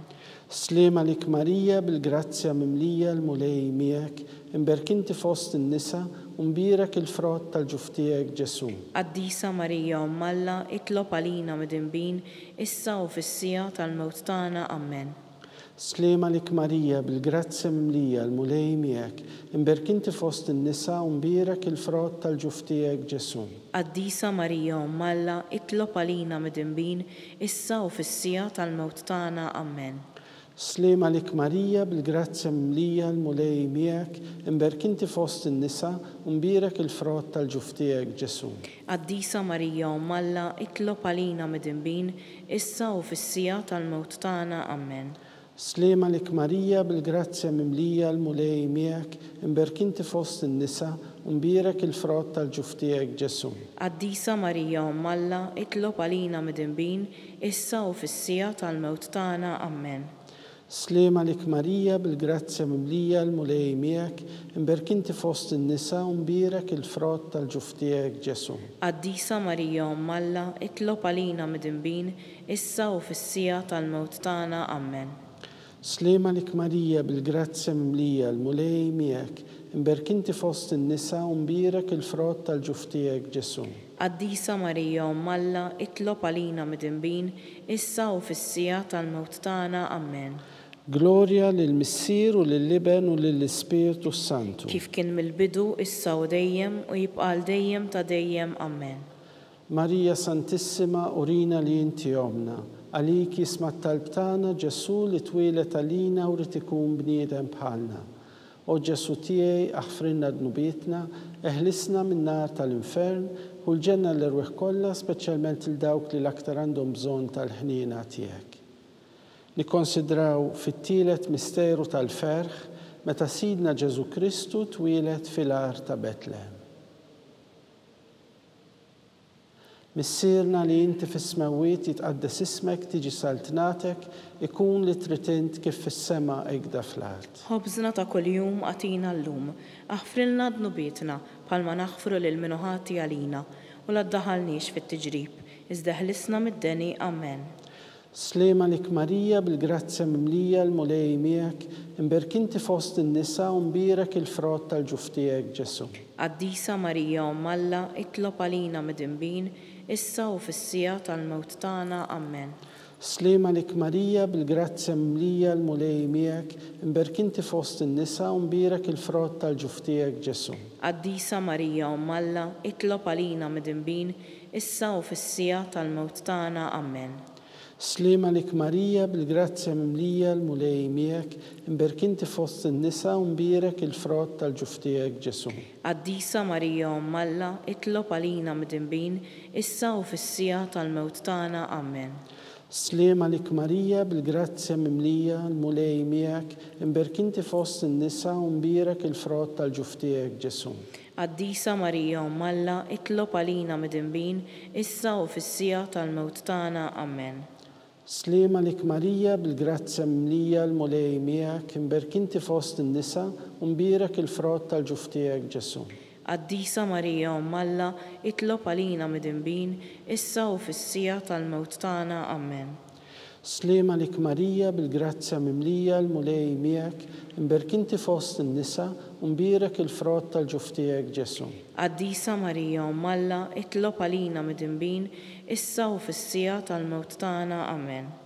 سليمة لك ماريا بالجراتيا مملية الملاي مياك امبركنت fost النساء ومبيرك الفرات tal-ġuftijek Ġesu. Qaddisa Marija Umm Alla, itlob għalina midinbin, issa u fis-sija tal-mewt tagħna. Amen. سليمة لك ماريا بالجراتيا مملية الملاي مياك امبركنت fost النساء ومبيرك الفرات tal-ġuftijek Ġesu. Qaddisa Marija Umm Alla, itlob għalina midinbin, issa u fis-sija tal-mewt tagħna. Amen. سليمة لك ماريا بالجراتيا مملية الملاي مياك امبركنت fost النساء ومبيرك الفرات tal-ġuftijek Ġesu. Qaddisa Marija Umm Alla, itlob għalina midinbin, issa u fis-sija tal-mewt tagħna. Amen. سليمة لك ماريا بالجراتيا مملية الملاي مياك امبركنت fost النساء ومبيرك الفرات tal-ġuftijek Ġesu. Qaddisa Marija Umm Alla, itlob għalina midinbin, issa u fis-sija tal-mewt tagħna. Amen. سليمة لك ماريا بالجراتيا مملية الملاي مياك امبركنت fost النساء ومبيرك الفرات tal-ġuftijek Ġesu. Qaddisa Marija Umm Alla, itlob għalina midinbin, issa u fis-sija tal-mewt tagħna. Amen. سليمة لك ماريا بالجراتيا مملية الملاي مياك امبركنت fost النساء ومبيرك الفرات tal-ġuftijek Ġesu. Qaddisa Marija Umm Alla, itlob għalina midinbin, issa u fis-sija tal-mewt tagħna. Amen. Gloria lil-Missier u lill-Iben u lill-Ispiritu Santu. Kif kien mill-bidu, issa u dejjem u jibqa' dejjem ta' dejjem. Amen. Marija Santissima urina li inti omna, għalik jisma' t-talb tagħna Ġesu li twilet għalina u rid ikun bniedem bħalna. O Ġesu tiegħi aħfrinna dnubietna, eħlisna min-nar tal-infern u l-ġenna l-irweħ kollha, speċjalment il dawk li l-aktar għandhom bżonn tal-ħniena tiegħek. Nikkonsidraw fit-tielet misteru tal-ferħ meta Sidna Ġesu Kristu twilet fil-ar ta' Betlehem. Missierna li inti fis-smawiet jitqaddes ismek, tiġi saltnatek, ikun li tritint kif fis-sema hekk fl-art. Ħobżna ta' kuljum għatina llum, aħfrilna dnubietna bħalma naħfru lil min ħati għalina u la ddaħħalniex fit-tiġrib, iżda ħlisna mid-deni. Amen. Slema lik Marija bil-grazzja mimlija l-mulej miegħek, imberkinti fost in-nisa u mbirek il-frott tal-ġuftijek Ġesu. Qaddisa Marija Umm Alla, itlob għalina midinbin, issa u fis-sija tal-mewt tagħna. Amen. Slema lik Marija bil-grazzja mimlija l-mulej miegħek, imberkinti fost in-nisa u mbirek il-frott tal-ġuftijek Ġesu. Qaddisa Marija Umm Alla, itlob għalina midinbin, issa u fis-sija tal-mewt tagħna. Amen. Slema lik Marija bil-grazzja mimlija l-mulej miegħek, imberkinti fost in-nisa u mbirek il-frott tal-ġuftijek Ġesu. Qaddisa Marija Umm Alla, itlob għalina midinbin, issa u fis-sija tal-mewt tagħna. Amen. Slema lik Marija bil-grazzja mimlija l-mulej miegħek, imberkinti fost in-nisa u mbirek il-frott tal-ġuftijek Ġesu. Qaddisa Marija Umm Alla, itlob għalina midinbin, issa u fis-sija tal-mewt tagħna. Amen. Slema lik Marija bil-grazzja mimlija l-mulej miegħek, imberkinti fost in-nisa u mbirek il-frott tal-ġuftijek Ġesu. Qaddisa Marija Umm Alla, itlob għalina midinbin, issa u fis-sija tal-mewt tagħna. Amen. Slema lik Marija bil-grazzja mimlija l-mulej miegħek, imberkinti fost in-nisa u mbirek il-frott tal-ġuftijek Ġesu. Qaddisa Marija Umm Alla, itlob għalina midinbin, issa u fis-sija tal-mewt tagħna. Amen.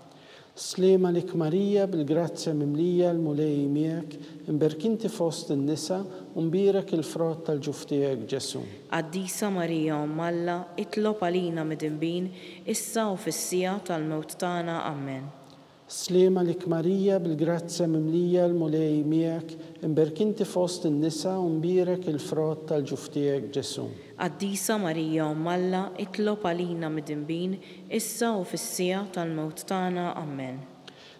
Slema lik Marija bil-grazzja mimlija l-mulej miegħek, imberkinti fost in-nisa u mbirek il-frott tal-ġuftijek Ġesu. Qaddisa Marija Umm Alla, itlob għalina midinbin, issa u fis-sija tal-mewt tagħna. Amen. Slema lik Marija bil-grazzja mimlija l-mulej miegħek, imberkinti fost in-nisa u mbirek il-frott tal-ġuftijek Ġesu. Qaddisa Marija Umm Alla, itlob għalina midinbin, issa u fis-sija tal-mewt tagħna. Amen.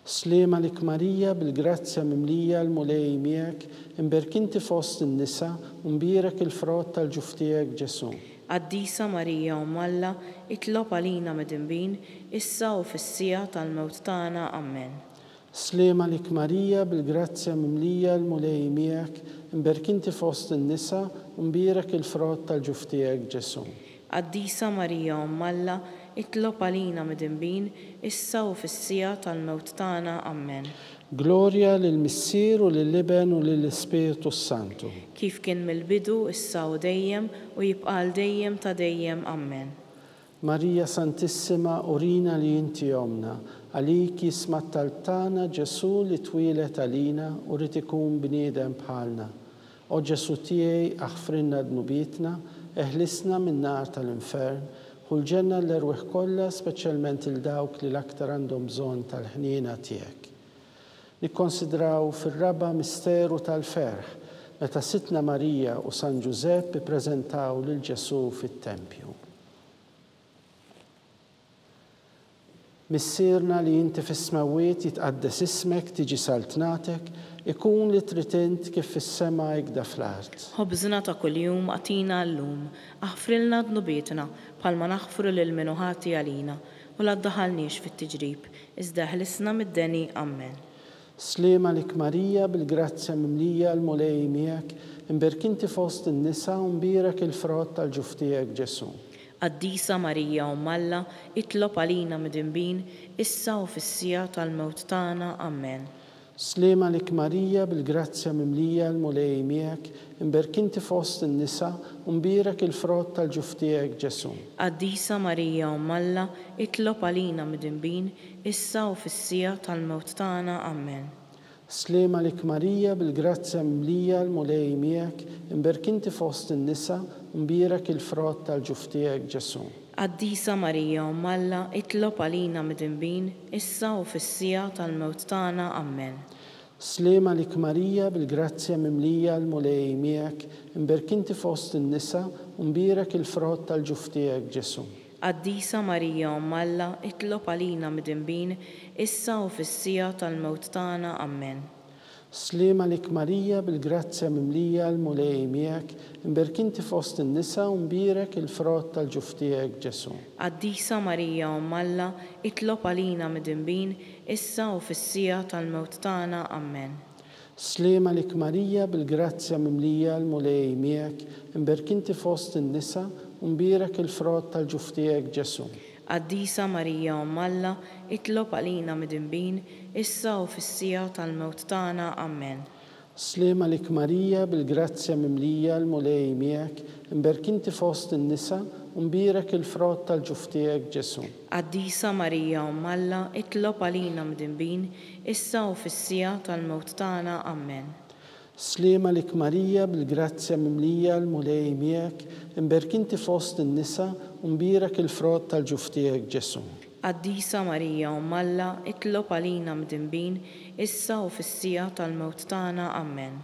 سليمة لك ماريا بالجراتيا مملية الملاي ميك امبركنتي فوسط النساء ومبيرك الفروت الجفتيك جسو. Qaddisa Marija Umm Alla, itlob għalina midinbin, issa u fis-sija tal-mewt tagħna. Amen. سليمة لك ماريا بالجراتيا مملية الملاي ميك امبركنتي فوسط النساء ومبيرك الفروت الجفتيك جسو. Qaddisa Marija Umm Alla, itlob għalina midinbin, issa u fis-sija tal-mewt tagħna. Amen. Gloria lil-Missir u lil-Liben u lil-Spiritu Santu. Kif kien mill-bidu, issa u dejjem u jibqal dejjem ta' dejjem. Amen. Marija Santissima, urina li inti jomna, għaliki smat talbtana Ġesu li twilet għalina u rrid ikun bniedem bħalna. O Ġesu tiegħi aħfrinna dnubitna, eħlisna min nar tal-infern, u l-ġenna l-erweħ kollha, speċjalment il-dawk li l-aktar għandhom bżonn tal-ħniena tiegħek. Nikkonsidraw fir-raba misteru tal-ferħ, meta Sitna Marija u San Giuseppe ippreżentaw lil Ġesu fit-Tempju. Missierna li inti fis-smawiet jitqaddes ismek, tiġi saltnatek, ikun li trid int kif fis-sema jgda fl-art. Ħobżna ta' kuljum għatina llum, aħfrilna dnubietna bħalma naħfru lil min ħati għalina u la ddaħħalniex fit-tiġrib, iżda ħlisna mid-deni. Amen. Slima lik Marija bil-grazzja mimlija l-mulej miegħek, imberkinti fost in-nisa u mbirek il-frott tal-ġuftijek Ġesu. Qaddisa Marija Umm Alla, itlob għalina midinbin, issa u fis-sija tal-mewt tagħna. Amen. Slima lik Marija bil-grazzja mimlija l-mulej miegħek, imberkinti fost in-nisa u mbirek il-frott tal-ġuftijek Ġesu. Qaddisa Marija Umm Alla, itlob għalina midinbin, issa u fis-sija tal-mewt tagħna. Amen. Slima lik Marija bil-grazzja mimlija l-mulej miegħek, imberkinti fost in-nisa u mbirek il-frott tal-ġuftijek Ġesu. Qaddisa Marija Umm Alla, itlob għalina midinbin, issa u fis-sija tal-mewt tagħna. Amen. Slima lik Marija bil-grazzja mimlija l-mulej miegħek, imberkinti fost in-nisa u mbirek il-frott tal-ġuftijek Ġesu. Qaddisa Marija Umm Alla, itlob għalina midinbin, issa u fis-sija tal-mewt tagħna. Amen. Slima lik Marija bil-grazzja mimlija l-mulej miegħek, imberkinti fost in-nisa u mbirek il-frott tal-ġuftijek Ġesu. Qaddisa Marija Umm Alla, itlob għalina midinbin, issa u fis-sija tal-mewt tagħna. Amen. Slima lik Marija bil-grazzja mimlija l-mulej miegħek, imberkinti fost in-nisa u mbirek il-frott tal-ġuftijek Ġesu. Qaddisa Marija Umm Alla, itlob għalina midinbin, issa u fis-sija tal-mewt tagħna. Amen. Slima lik Marija bil-grazzja mimlija l-mulej miegħek, imberkinti fost in-nisa u mbirek il-frott tal-ġuftijek Ġesu. Qaddisa Marija Umm Alla, itlob għalina midinbin, issa u fis-sija tal-mewt tagħna. Amen. Slima lik Marija bil-grazzja mimlija l-mulej miegħek, imberkinti fost in-nisa u mbirek il-frott tal-ġuftijek Ġesu. Qaddisa Marija Umm Alla, itlob għalina midinbin, issa u fis-sija tal-mewt tagħna. Amen.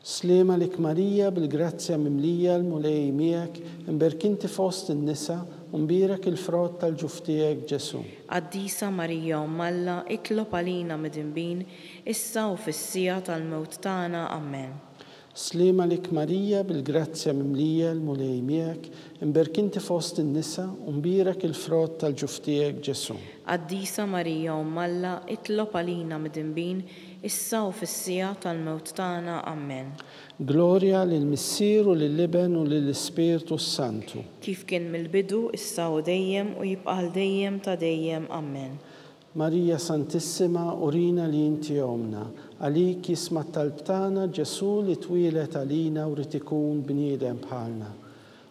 Slima lik Marija bil-grazzja mimlija l-mulej miegħek, imberkinti fost in-nisa u mbirek il-frott tal-ġuftijek Ġesu. Qaddisa Marija Umm Alla, itlob għalina midinbin, issa u fis-sija tal-mewt tagħna. Amen. Slima lik Marija bil-grazzja mimlija l-mulej miegħek, imberkinti fost in-nisa u mbirek il-frott tal-ġuftijek Ġesu. Qaddisa Marija Umm Alla, itlob għalina midinbin, issa u fis-sija tal-mewt tagħna. Amen. Gloria lil-Missir u lil-Liben u lil-Spiritu Santu. Kif kien mill-bidu, issa u dejjem u jibqal dejjem ta' dejjem. Amen. Marija Santissima, urina li inti jomna, għalik jismat talbtana Ġesu li twilet għalina u rrid ikun bniedem bħalna.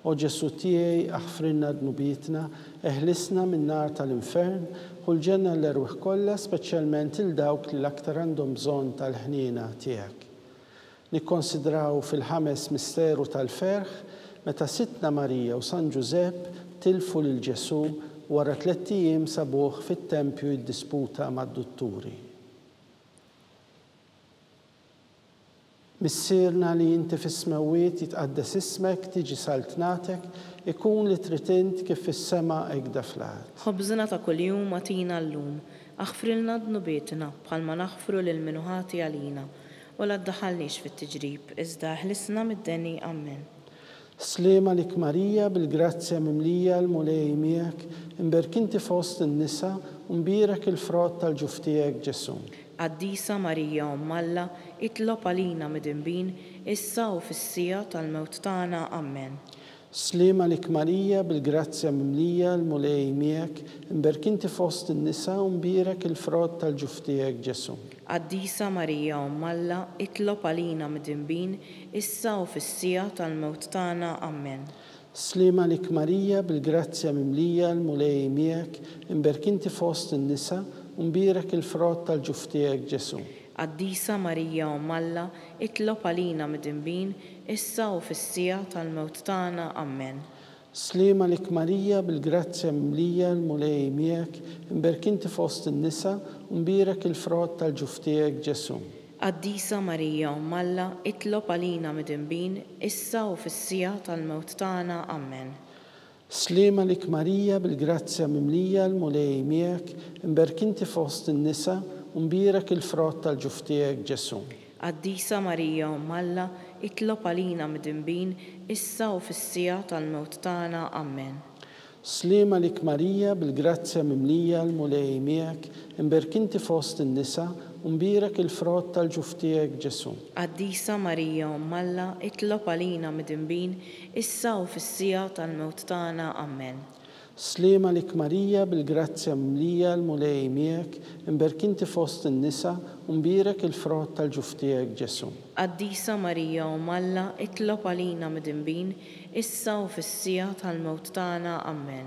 O Ġesu tiegħi aħfrinna dnubietna, eħlisna min nar tal-infern u l-ġenna l-erweħ kollha, speċjalment il-dawk li l-aktar għandhom bżonn tal-ħniena tiegħek. Nikkonsidraw fil-ħames misteru tal-ferħ meta Sitna Marija u San Giuseppe tilfu lil Ġesu wara 3 ijiem sabuh fit-tempju jiddisputa mad-dutturi. Missierna li inti fis-smawiet jitqaddes ismek, tiġi saltnatek, ikun li trid int kif fis-sema hekk fl-art. Ħobżna ta' kuljum għatina llum, اغفر لنا ذنوباتنا بحال ما نغفر للمنوهات علينا ولا تدخلنيش في التجريب إذا أهلسنا من الدني آمين. سليمة لك ماريا بالجراتيا مملية الملايميك مباركنتي في وسط النساء ومبيرك الفرات الجفتيك جسوم. قديسة ماريا أم الله اطلب علينا مدنبين إسا وفي السياط الموت تاعنا آمين. سليمة لك ماريا بالجراتيا مملية الملايميك مباركنتي في وسط النساء ومبيرك الفرات الجفتيك جسوم. قديسة ماريا أم الله اطلب علينا مدنبين إسا وفي السياط الموت تاعنا آمين. سليمة لك ماريا بالجراتيا مملية الملايميك مباركنتي في وسط النساء ومبيرك الفرات الجفتيك جسوم. قديسة ماريا أم الله اطلب علينا مدنبين إسا وفي السياط الموت تاعنا آمين. سليمة لك ماريا بالجراتيا مملية الملايميك مباركنتي في وسط النساء ومبيرك الفرات الجفتيك جسوم. قديسة ماريا أم الله اطلب علينا مدنبين إسا وفي السياط الموت تاعنا آمين. سليمة لك ماريا بالجراتيا مملية الملايميك مباركنتي في وسط النساء ومبيرك الفرات الجفتيك جسوم. قديسة ماريا أم الله اطلب علينا مدنبين إسا وفي السياط الموت تاعنا آمين. سليمة لك ماريا بالجراتيا مملية الملايميك مباركنتي في وسط النساء ومبيرك الفرات الجفتيك جسوم. قديسة ماريا أم الله اطلب علينا مدنبين إسا وفي السياط الموت تاعنا آمين. سليمة لك ماريا بالجراتيا مملية الملايميك مباركنتي في وسط النساء ومبيرك الفرات الجفتيك جسوم. قديسة ماريا أم الله اطلب علينا مدنبين إسا وفي السياط الموت تاعنا آمين.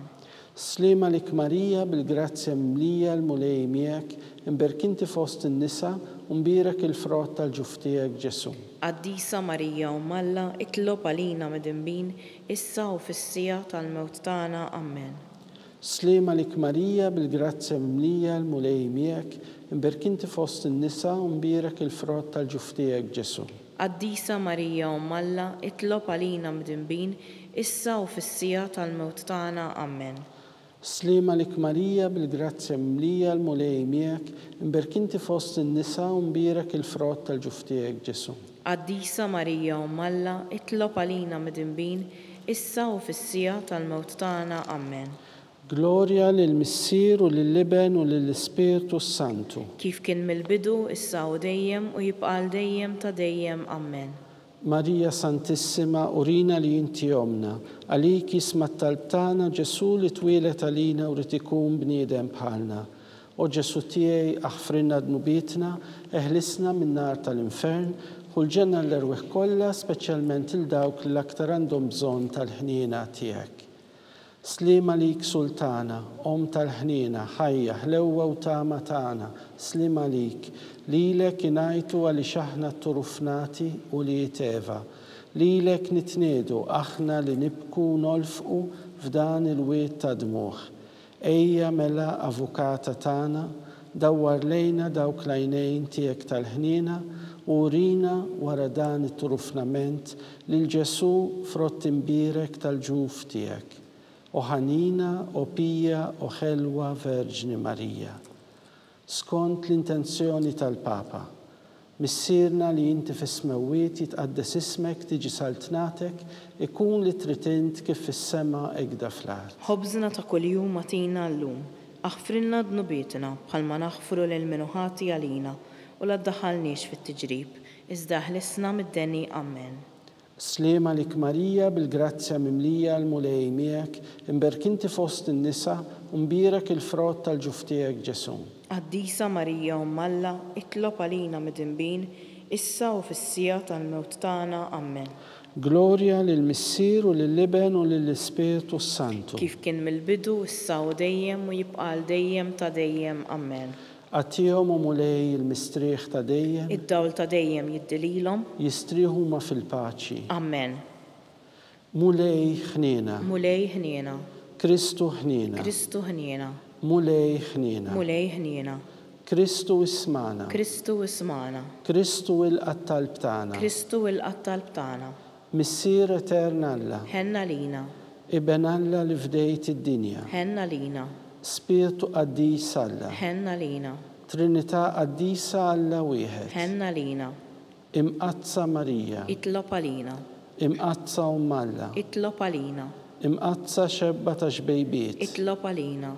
سليمة لك ماريا بالجراتيا مملية الملايميك مباركنتي في وسط النساء ومبيرك الفرات الجفتيك جسوم. قديسة ماريا أم الله اطلب علينا مدنبين إسا وفي السياط الموت تاعنا آمين. سليمة لك ماريا بالجراتيا مملية الملايميك مباركنتي في وسط النساء ومبيرك الفرات الجفتيك جسوم. قديسة ماريا أم الله اطلب علينا مدنبين إسا وفي السياط الموت تاعنا آمين. سليمة لك ماريا بالجراتيا مملية الملايميك مباركنتي في وسط النساء ومبيرك الفرات الجفتيك جسوم. قديسة ماريا أم الله اطلب علينا مدنبين إسا وفي السياط الموت تاعنا آمين. جلوريا للمسير ولللبن وللسبيرتو سانتو كيف كان من البدو إسا وديم ويبقى لديم تديم آمين. ماريا سانتيسيما أورينا لينتي يومنا عليكي اسم التالبتانا جسو لتويلت علينا ورتكون بنيدم بحالنا وجسو تيي أغفرنا ذنوبيتنا اهلسنا من نار الانفرن والجنة للروح كلها سبيشالمنت الداوك الأكتر عندهم بزون تالحنينة تيك. سليمة ليك سلطانة أم تالحنينة حية حلوة وتامة تانا سليمة ليك ليلك نايتو ولشحنة طرفناتي وليتيفا ليلك نتنيدو أخنا لنبكو نلفقو فدان الويت تدموخ أي ملا أفوكاتا تانا دور لينا دوك لينين تيك تالحنينة ورينا وردان الطرفنامنت للجسو فروت مبيرك تالجوف تيك وحنينة وبيا وخلوة فيرجن ماريا. سكونت الانتنسيوني تالبابا مسيرنا اللي انت في سمويت يتقدس اسمك تيجي سلطناتك يكون لترتنت كيف في السماء اقدا فلات. خبزنا كل يوم متينا اللوم اغفر لنا ذنوباتنا بحال ما نغفر للمنوهات علينا ولا تدخلنيش في التجريب إذا أهلسنا من الدني آمين. سليمة لك ماريا بالجراتيا مملية الملايميك مباركنتي في وسط النساء ومبيرك الفرات الجفتيك جسوم. قديسة ماريا أم الله اطلب علينا مدنبين إسا وفي السياط الموت تاعنا آمين. جلوريا للمسير ولللبن وللسبيرتو السانتو كيف كان من البدو إسا وديم ويبقى لديم تديم آمين. أتيهم ومولاي المستريخ تديم الدول تديم يدليلهم يستريهما في الباتشي آمين. مولاي خنينة مولاي هنينا كريستو خنينة كريستو هنينا مولاي خنينة مولاي هنينا كريستو اسمعنا كريستو اسمعنا كريستو القتال بتاعنا كريستو القتال بتاعنا مسير تيرنالا هنا لينا ابنالا لفداية الدنيا هنا لينا Spiritu Qaddis Alla, ħenna lina, Trinità Qaddisa Alla wieħed, ħenna lina, Imqazza Marija, itlob għalina, Imqazza Alla, itlob għalina, Imqazza Xebba ta' xbejbiet, itlob għalina,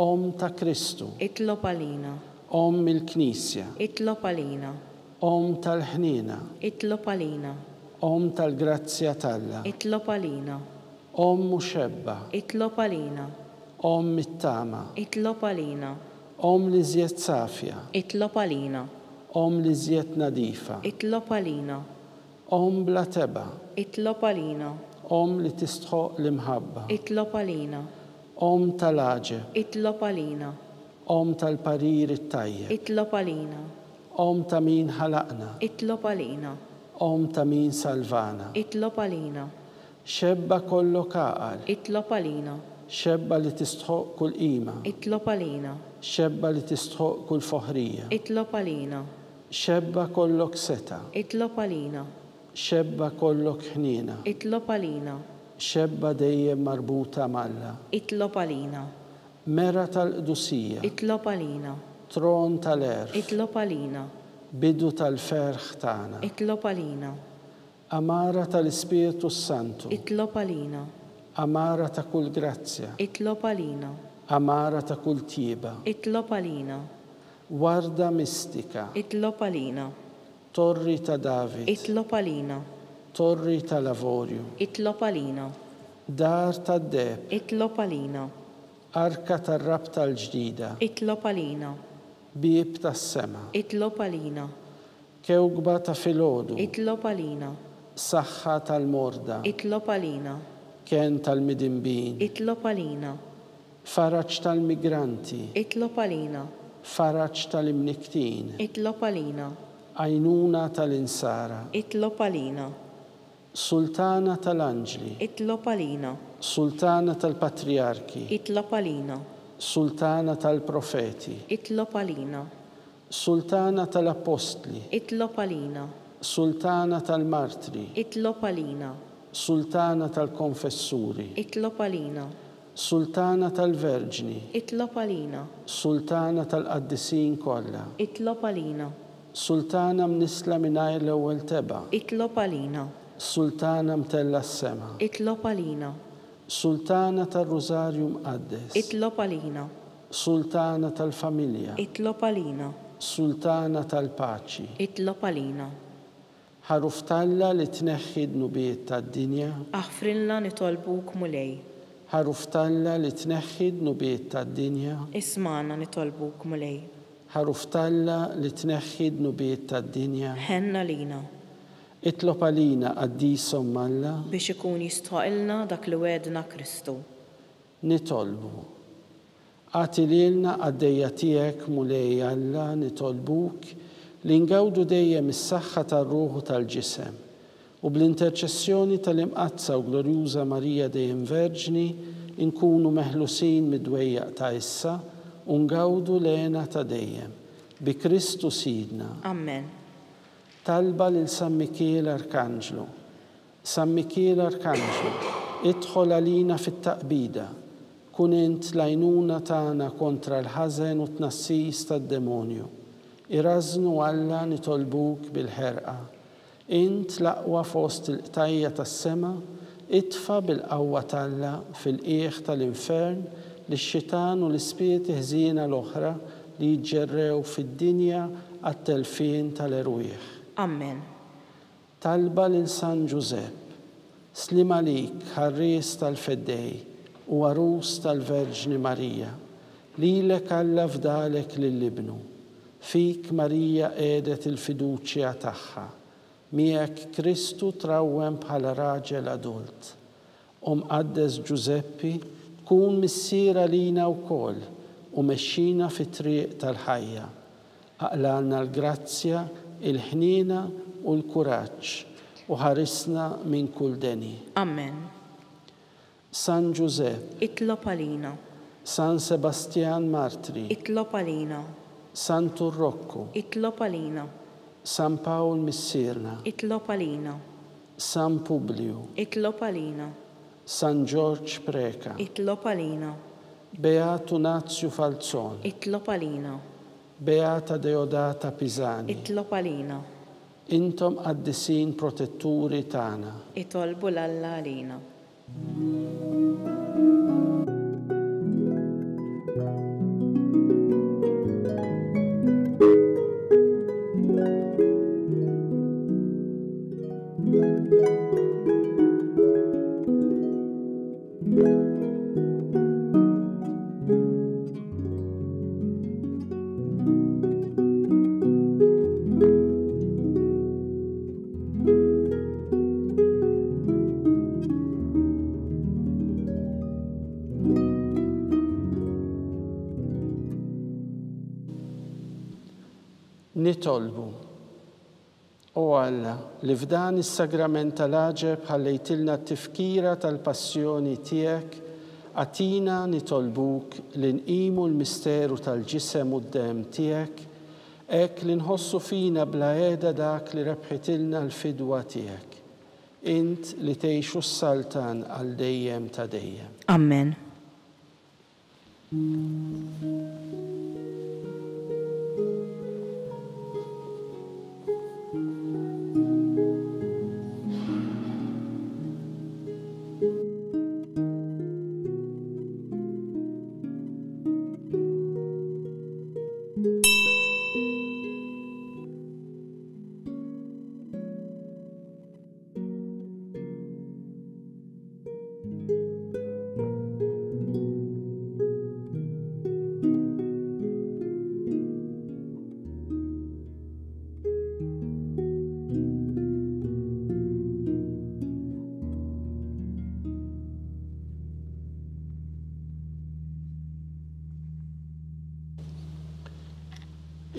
Om ta' Kristu, itlob għalina, Om il-Knisja, itlob għalina, Om tal-ħnina, itlob għalina, Om tal-Grazzja Talla, itlob għalina, Om Muxebba, itlob għalina, Om Mittama, itlob għalina, Om li żjed safja, itlob għalina, Om li żjed nadifa, itlob għalina, Om bla teba, itlob għalina, Om li tistħoq l-imħabba, itlob għalina, Om tal-aġeb, itlob għalina, Om tal-parir it-tajjeb, itlob għalina, Om ta' min ħalaqna, itlob għalina, Om ta' min salvana, itlob għalina, Xebba kollok għaqal, itlob għalina, Xebba li tistħoq kull qima, itlob għalina, Xebba li tistħoq kull foħrija, itlob għalina, Xebba kollok seta, itlob għalina, Xebba kollok ħnina, itlob għalina, Xebba dejjem marbuta malla, itlob għalina, Mera tal-qdusija, itlob għalina, Tron tal-erf, itlob għalina, Bidu tal-ferħ tagħna, itlob għalina, Amara tal-Ispiritu Santu, itlob għalina, Amara ta' kull grazzja, itlob għalina, Amara ta' kull tjieba, itlob għalina, Warda mistika, itlob għalina, Torri ta' David, itlob għalina, Torri ta' Lavorju, itlob għalina, Dar ta' Deb, itlob għalina, Arka tar-Rab tal-ġdida, itlob għalina, Bieb tas-sema, itlob għalina, Kewkba ta' filgħodu, itlob għalina, Saħħa tal-morda, itlob għalina, Ken tal-midimbin, itlob għalina, Faraġġ tal-migranti, itlob għalina, Faraġġ tal-imniktin, itlob għalina, Għajnuna tal-insara, itlob għalina, Sultana tal-anġli, itlob għalina, Sultana tal-patriarki, itlob għalina, Sultana tal-profeti, itlob għalina, Sultana tal-apostli, itlob għalina, Sultana tal-martri, itlob għalina, Sultana tal-konfessuri, itlob għalina, Sultana tal-verġni, itlob għalina, Sultana tal-qaddisin kollha, itlob għalina, Sultana mnisla mingħajr l-ewwel teba, itlob għalina, Sultana mtella s-sema, itlob għalina, Sultana tal-Rużarju mqaddes, itlob għalina, Sultana tal-familja, itlob għalina, Sultana tal-paċi, itlob għalina, ħaruf talla li tneħħi d-nubiet tad-dinja, aħfrilna nitolbuk mulej, ħaruf talla li tneħħi d-nubiet tad-dinja, ismana nitolbuk mulej, ħaruf talla li tneħħi d-nubiet tad-dinja, ħenna lina, itlob għalina Qaddisom Alla, biex ikun jistħoqilna dak li wedna Kristu. nitolbu. Għati lilna għaddejja tiegħek mulej Alla nitolbuk li ngawdu dejjem is-saħħa tar-ruħu tal-ġisem u bl-interċessjoni tal-imqazza u glorjuża Marija dejjem Verġni inkunu meħlusin mid-dwejjaq ta' issa u ngawdu lena ta' dejjem. Bi Kristu Sidna. Amen. Talba lil San Mikiel Arkanġlu. San Mikiel Arkanġlu, idħol għalina fit-taqbida, kun int l-għajnuna tagħna kontra l-ħażen u tnassis tad-demonju. Irażnu Alla nitolbuk bil-ħerqa. Int l-aqwa fost il-qtajja tas-sema, itfa bil-qawwa talla fil-qiegħ tal-infern lix-xitan u l-ispiriti ħżiena l-oħra li jġerrew fid-dinja għat-telfien tal-erwieħ. Amen. Talba lil San Giuseppe, slim għalik ħarries tal-feddej u għarus tal-Verġni Marija, lilek Alla fdalek lill-ibnu, fik Marija qiegħdet il-fiduċja tagħha, miegħek Kristu trawwem bħala raġel adult. Qaddes Giuseppi, kun missiera lina wkoll u mexxina fit-triq tal-ħajja. Aqlalna l-grazzja, il-ħnina u l-kuraġġ u ħarisna minn kull deni. Amen. San Giuseppe, Itlob għalina, San Sebastian Martri, itlob għalina, San Turrocco, itlob għalina, San Paul Missirna, itlob għalina, San Publiu, itlob għalina, San George Preka, itlob għalina, Beatu Nazju Falzon, itlob għalina, Beata Deodata Pisani, itlob għalina, intom qaddisin protetturi tagħna. itolbu l-Alla għalina. Nitolbu, o Alla, li f'dan is-sagrament tal-aġeb ħallejtilna t-tifkira tal-passjoni tiegħek, għatina nitolbuk li nqimu l-misteru tal-ġisem u d-dem tiegħek, hekk li nħossu fina bla għeda dak li rebħitilna l-fidwa tiegħek. Int li tgħixu s-saltan għal dejjem ta' dejjem. Amen.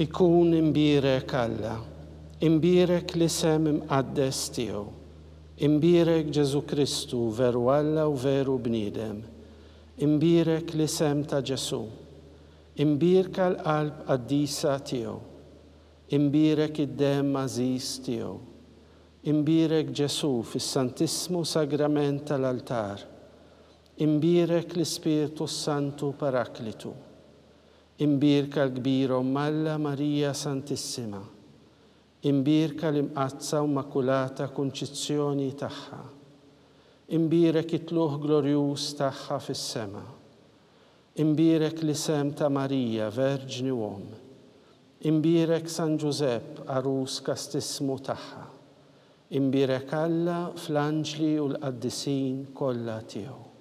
Ikun imbirek Alla, imbirek l-isem imqaddes tiegħu, imbirek Ġesu Kristu veru Alla u veru bniedem, imbirek l-isem ta' Ġesu, imbirka l-qalb qaddisa tiegħu, imbirek id-dem għażiż tiegħu, imbirek Ġesu fis-Santissimu Sagrament tal-altar, imbirek l-Ispiritu Santu Paraklitu, imbirka l-kbir Alla Marija Santissima, imbirka l-imqazza u makulata konċizzjoni tagħha, imbirek it-tluħ glorjuż tagħha fis-sema, imbirek l-isem ta' Marija Verġni Om, imbirek San Giusepp arus kastismu tagħha, imbirek Alla fl-anġli u l-qaddisin kollha tiegħu.